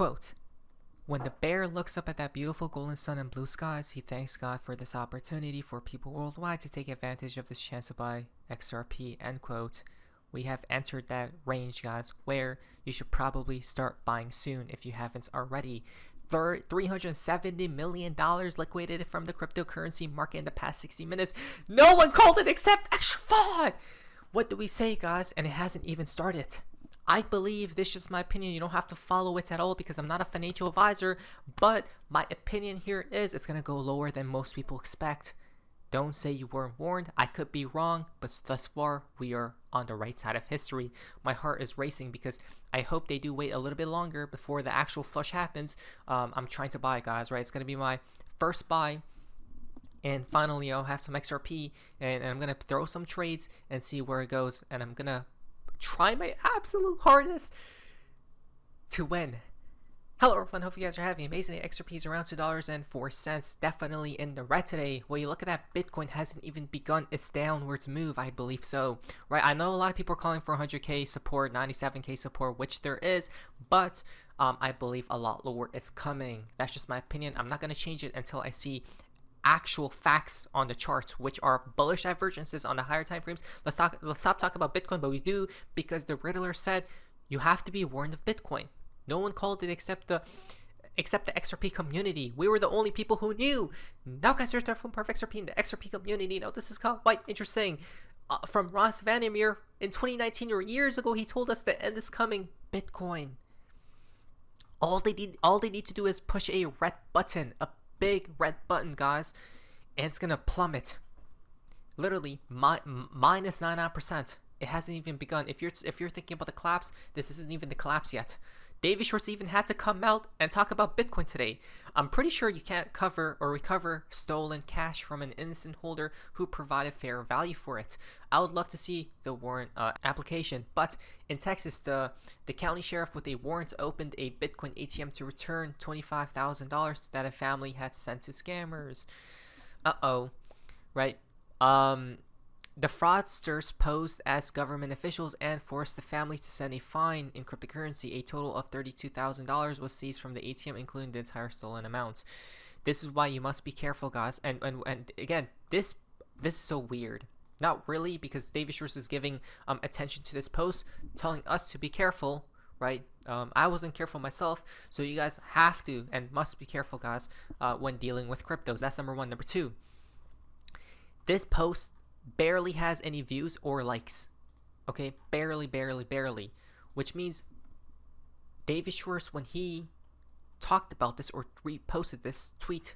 Quote, when the bear looks up at that beautiful golden sun and blue skies, he thanks God for this opportunity for people worldwide to take advantage of this chance to buy XRP, end quote. We have entered that range, guys, where you should probably start buying soon if you haven't already. $370 million liquidated from the cryptocurrency market in the past 60 minutes. No one called it except extra fraud. What do we say, guys? And it hasn't even started. I believe, this is just my opinion, you don't have to follow it at all because I'm not a financial advisor, but my opinion here is it's going to go lower than most people expect. Don't say you weren't warned. I could be wrong, but thus far we are on the right side of history. My heart is racing because I hope they do wait a little bit longer before the actual flush happens. I'm trying to buy, guys, right? It's going to be my first buy. And finally, I'll have some XRP and I'm going to throw some trades and see where it goes. And I'm going to try my absolute hardest to win. Hello everyone, hope you guys are having an amazing day. XRP is around $2.04, definitely in the red today. Well, you look at that, Bitcoin hasn't even begun its downwards move, I believe so, right? I know a lot of people are calling for 100k support, 97k support, which there is, but I believe a lot lower is coming. That's just my opinion. I'm not going to change it until I see actual facts on the charts, which are bullish divergences on the higher time frames. Let's stop talking about Bitcoin, but we do, because the Riddler said you have to be warned of Bitcoin. No one called it except the XRP community. We were the only people who knew. Now guys, there's from Perfect XRP in the XRP community. Now this is quite interesting. From Ross Vandermeer in 2019 or years ago, he told us the end is coming. Bitcoin. All they need to do is push a red button, a big red button, guys, and it's gonna plummet. Literally minus 99%. It hasn't even begun. If you're thinking about the collapse, this isn't even the collapse yet. David Schwartz even had to come out and talk about Bitcoin today. I'm pretty sure you can't cover or recover stolen cash from an innocent holder who provided fair value for it. I would love to see the warrant application, but in Texas, the county sheriff with a warrant opened a Bitcoin ATM to return $25,000 that a family had sent to scammers. Right? The fraudsters posed as government officials and forced the family to send a fine in cryptocurrency. A total of $32,000 was seized from the ATM, including the entire stolen amount. This is why you must be careful, guys. And again, this is so weird. Not really, because David Schwartz is giving attention to this post, telling us to be careful, right? I wasn't careful myself, so you guys have to and must be careful, guys, when dealing with cryptos. That's number one. Number two, this post barely has any views or likes. Okay, barely, which means David Schwartz, when he talked about this or reposted this tweet,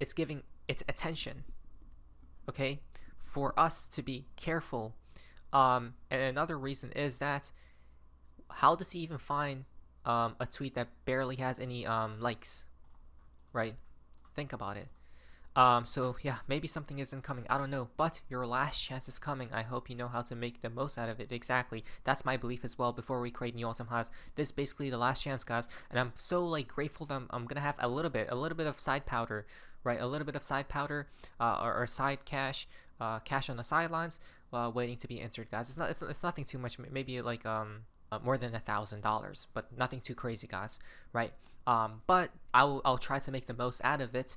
it's giving its attention, okay, for us to be careful. And another reason is that how does he even find a tweet that barely has any likes, right? Think about it. So yeah, maybe something isn't coming. I don't know, but your last chance is coming. I hope you know how to make the most out of it. Exactly. That's my belief as well. Before we create new all-time highs, this is basically the last chance, guys. And I'm so grateful that I'm gonna have a little bit of side powder, right? A little bit of side powder, or side cash, cash on the sidelines, waiting to be entered, guys. It's nothing too much. Maybe more than $1,000, but nothing too crazy, guys. Right? But I'll try to make the most out of it.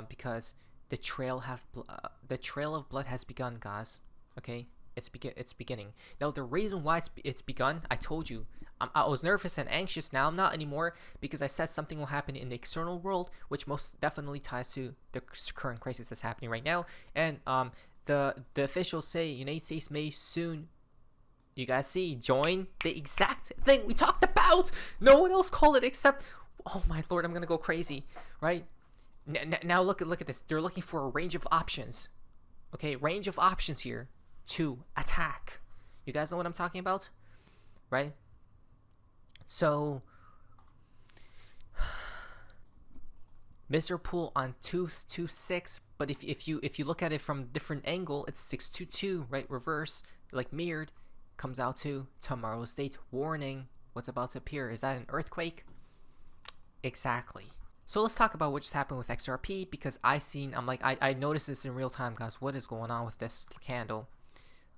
Because the trail of blood has begun, guys. Okay, it's beginning. Now the reason why it's begun, I told you, I was nervous and anxious. Now I'm not anymore, because I said something will happen in the external world, which most definitely ties to the current crisis that's happening right now. And the officials say United States may soon, you guys see, join the exact thing we talked about. No one else called it except, oh my lord, I'm gonna go crazy, right? Now look at this. They're looking for a range of options. Okay, range of options here to attack. You guys know what I'm talking about, right? So Mr. Pool on 226, but if you look at it from a different angle, it's 622, right? Reverse, mirrored, comes out to tomorrow's date. Warning, what's about to appear. Is that an earthquake? Exactly. So let's talk about what just happened with XRP, because I noticed this in real time, guys. What is going on with this candle?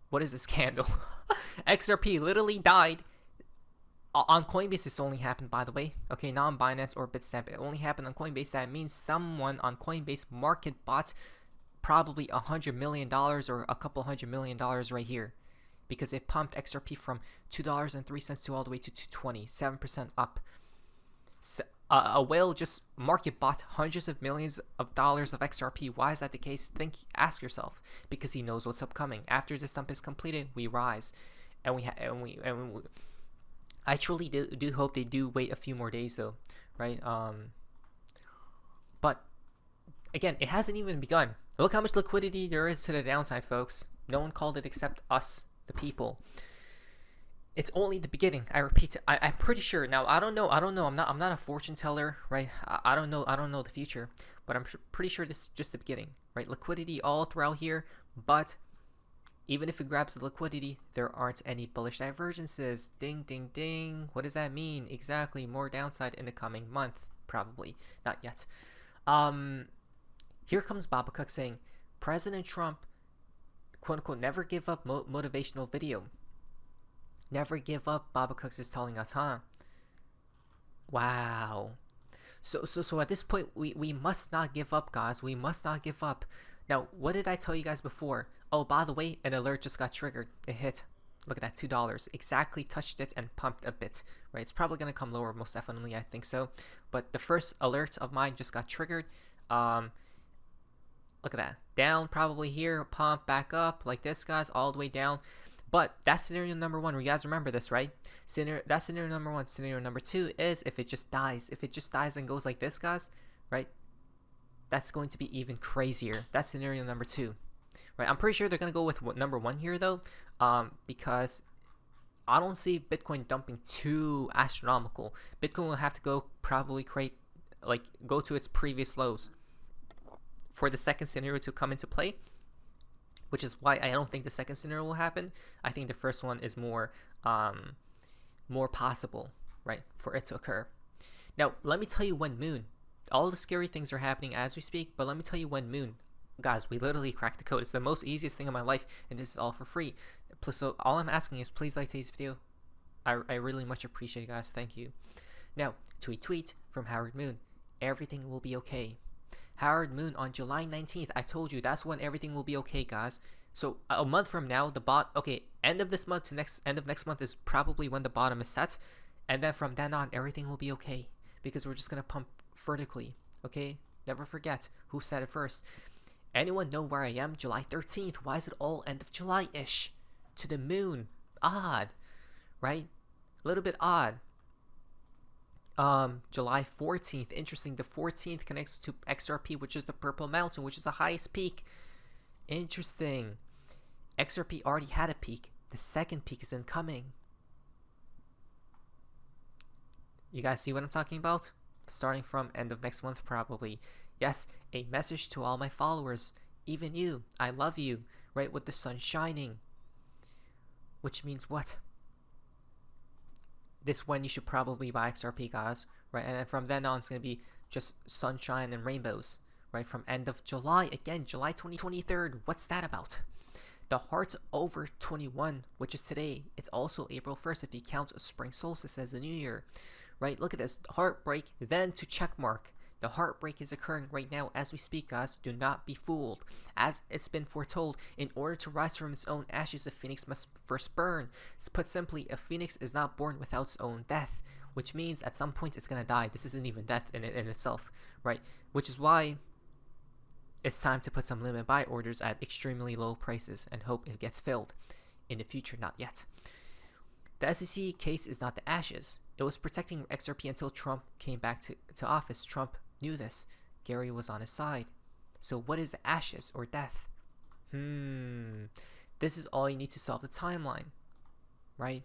What is this candle? XRP literally died On Coinbase, this only happened, by the way. Okay, not on Binance or Bitstamp. It only happened on Coinbase. That means someone on Coinbase market bought probably $100 million or a couple $100 million right here, because it pumped XRP from $2.03 to all the way to $2.20, 7% up. So, a whale just market bought hundreds of millions of dollars of XRP. Why is that the case? Ask yourself. Because he knows what's upcoming. After this dump is completed, we rise, and we I truly do hope they do wait a few more days though, right? But again, it hasn't even begun. Look how much liquidity there is to the downside, folks. No one called it except us, the people. It's only the beginning. I repeat, I'm pretty sure. Now I don't know. I'm not a fortune teller, right? I don't know the future, but I'm pretty sure this is just the beginning, right? Liquidity all throughout here, but even if it grabs the liquidity, there aren't any bullish divergences. Ding, ding, ding. What does that mean? Exactly. More downside in the coming month. Probably. Not yet. Here comes Babakuk saying, President Trump, quote unquote, never give up motivational video. Never give up, Babakuk is telling us, huh? Wow. So at this point, we must not give up, guys. We must not give up. Now, what did I tell you guys before? Oh, by the way, an alert just got triggered. It hit. Look at that, $2. Exactly touched it and pumped a bit, right? It's probably going to come lower, most definitely, I think so. But the first alert of mine just got triggered. Look at that. Down probably here, pump back up like this, guys, all the way down. But that's scenario number one. You guys remember this, right? That's scenario number one. Scenario number two is if it just dies. If it just dies and goes like this, guys, right? That's going to be even crazier. That's scenario number two, right? I'm pretty sure they're going to go with number one here, though, because I don't see Bitcoin dumping too astronomical. Bitcoin will have to go go to its previous lows for the second scenario to come into play, which is why I don't think the second scenario will happen. I think the first one is more possible, right, for it to occur. Now, let me tell you when Moon. All the scary things are happening as we speak, but let me tell you when Moon. Guys, we literally cracked the code. It's the most easiest thing in my life, and this is all for free. So all I'm asking is please like today's video. I really much appreciate it, guys. Thank you. Now, tweet from Howard Moon. Everything will be okay. Howard Moon on July 19th. I told you that's when everything will be okay, guys. So a month from now, end of this month to end of next month is probably when the bottom is set, and then from then on, everything will be okay because we're just gonna pump vertically. Okay, never forget who said it first. Anyone know where I am? July 13th. Why is it all end of July-ish? To the moon. Odd, right? A little bit odd. July 14th. Interesting. The 14th connects to XRP, which is the Purple Mountain, which is the highest peak. Interesting. XRP already had a peak. The second peak is incoming. You guys see what I'm talking about? Starting from end of next month, probably. Yes, a message to all my followers. Even you. I love you. Right, with the sun shining. Which means what? This when you should probably buy XRP, guys. Right, and then from then on, it's going to be just sunshine and rainbows. Right, from end of July. Again, July 23rd. What's that about? The Heart over 21, which is today. It's also April 1st if you count spring solstice as the new year. Right, look at this. Heartbreak, then to checkmark. The heartbreak is occurring right now as we speak, guys. Do not be fooled. As it's been foretold, in order to rise from its own ashes, a phoenix must first burn. Put simply, a phoenix is not born without its own death, which means at some point it's gonna die. This isn't even death in itself, right? Which is why it's time to put some limit buy orders at extremely low prices and hope it gets filled. In the future, not yet. The SEC case is not the ashes. It was protecting XRP until Trump came back to office. Trump knew this. Gary was on his side. So what is the ashes or death? This is all you need to solve the timeline, right?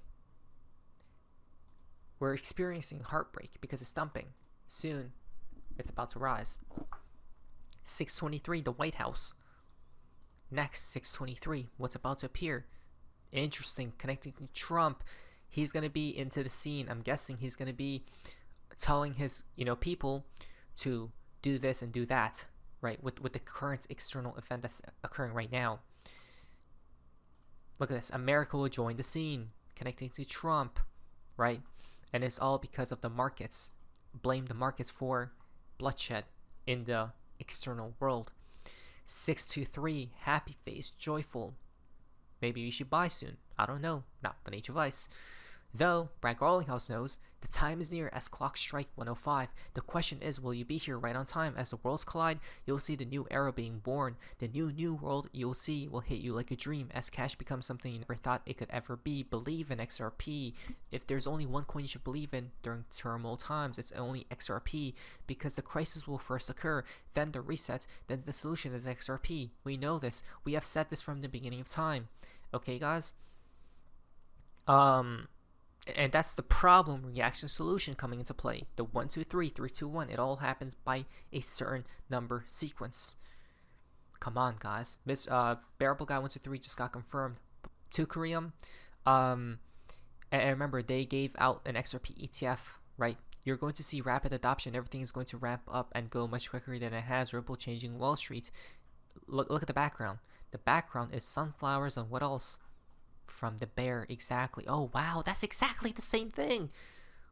We're experiencing heartbreak because it's dumping. Soon, it's about to rise. 623, the White House. Next, 623, what's about to appear? Interesting, connecting to Trump. He's going to be into the scene. I'm guessing he's going to be telling his, people to do this and do that, right? With the current external event that's occurring right now. Look at this. America will join the scene, connecting to Trump, right? And it's all because of the markets. Blame the markets for bloodshed in the external world. 623, happy face, joyful. Maybe you should buy soon. I don't know. Not financial advice. Though, Brad Garlinghouse knows, the time is near as clocks strike 105. The question is, will you be here right on time? As the worlds collide, you'll see the new era being born. The new world you'll see will hit you like a dream. As cash becomes something you never thought it could ever be. Believe in XRP. If there's only one coin you should believe in during turmoil times, it's only XRP. Because the crisis will first occur, then the reset, then the solution is XRP. We know this. We have said this from the beginning of time. Okay, guys? And that's the problem reaction solution coming into play. The 1, 2, 3, 3, 2, 1. It all happens by a certain number sequence. Come on, guys. Bearable Guy 1, 2, 3 just got confirmed to Koreum. And remember, they gave out an XRP ETF, right? You're going to see rapid adoption. Everything is going to ramp up and go much quicker than it has. Ripple changing Wall Street. Look at the background. The background is sunflowers and what else? From the bear, exactly. Oh wow, that's exactly the same thing.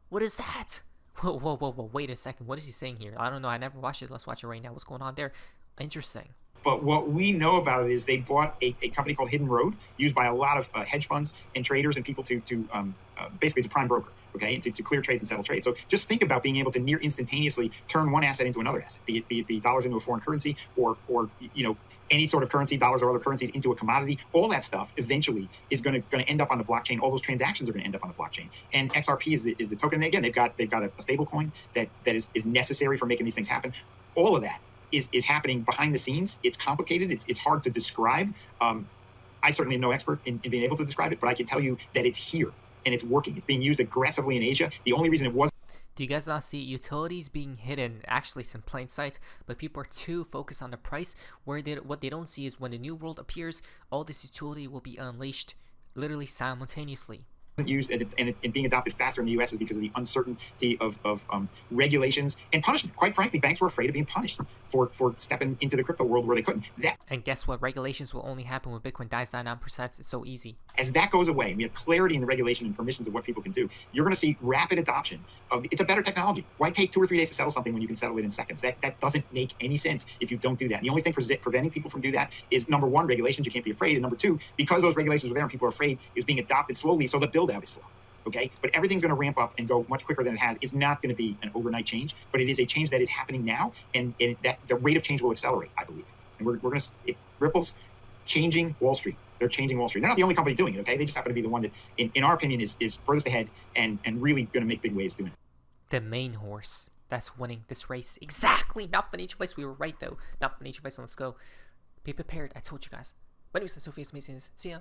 What is that? Whoa, wait a second. What is he saying here? I don't know. I never watched it. Let's watch it right now. What's going on there? Interesting. But what we know about it is they bought a company called Hidden Road, used by a lot of hedge funds and traders and people to basically it's a prime broker, okay, to clear trades and settle trades. So just think about being able to near instantaneously turn one asset into another asset, be it dollars into a foreign currency or any sort of currency, dollars or other currencies into a commodity. All that stuff eventually is going to end up on the blockchain. All those transactions are going to end up on the blockchain. And XRP is the token. And again, they've got a stable coin that is necessary for making these things happen. All of that is happening behind the scenes. It's complicated. It's hard to describe. I certainly am no expert in being able to describe it, but I can tell you that it's here and it's working. It's being used aggressively in Asia. The only reason it wasn't. Do you guys not see utilities being hidden? Actually, it's in plain sight, but people are too focused on the price. What they don't see is when the new world appears, all this utility will be unleashed literally simultaneously. Used and being adopted faster in the U.S. is because of the uncertainty of regulations and punishment. Quite frankly, banks were afraid of being punished for stepping into the crypto world where they couldn't. And guess what? Regulations will only happen when Bitcoin dies 99%. It's so easy. As that goes away, we have clarity in the regulation and permissions of what people can do. You're going to see rapid adoption of. It's a better technology. Why take 2 or 3 days to settle something when you can settle it in seconds? That doesn't make any sense if you don't do that. And the only thing preventing people from doing that is number one, regulations. You can't be afraid, and number two, because those regulations are there and people are afraid, is being adopted slowly. So the build out is slow. Okay, but everything's going to ramp up and go much quicker than it has. It's not going to be an overnight change, but it is a change that is happening now, and that the rate of change will accelerate, I believe. And we're going to Ripple's changing Wall Street. They're changing Wall Street. They're not the only company doing it. Okay, they just happen to be the one that, in our opinion, is furthest ahead and really going to make big waves doing it. The main horse that's winning this race. Exactly. Not financial advice. We were right though. Not financial advice. Let's go. Be prepared. I told you guys. My name is Sophia Mason. See ya.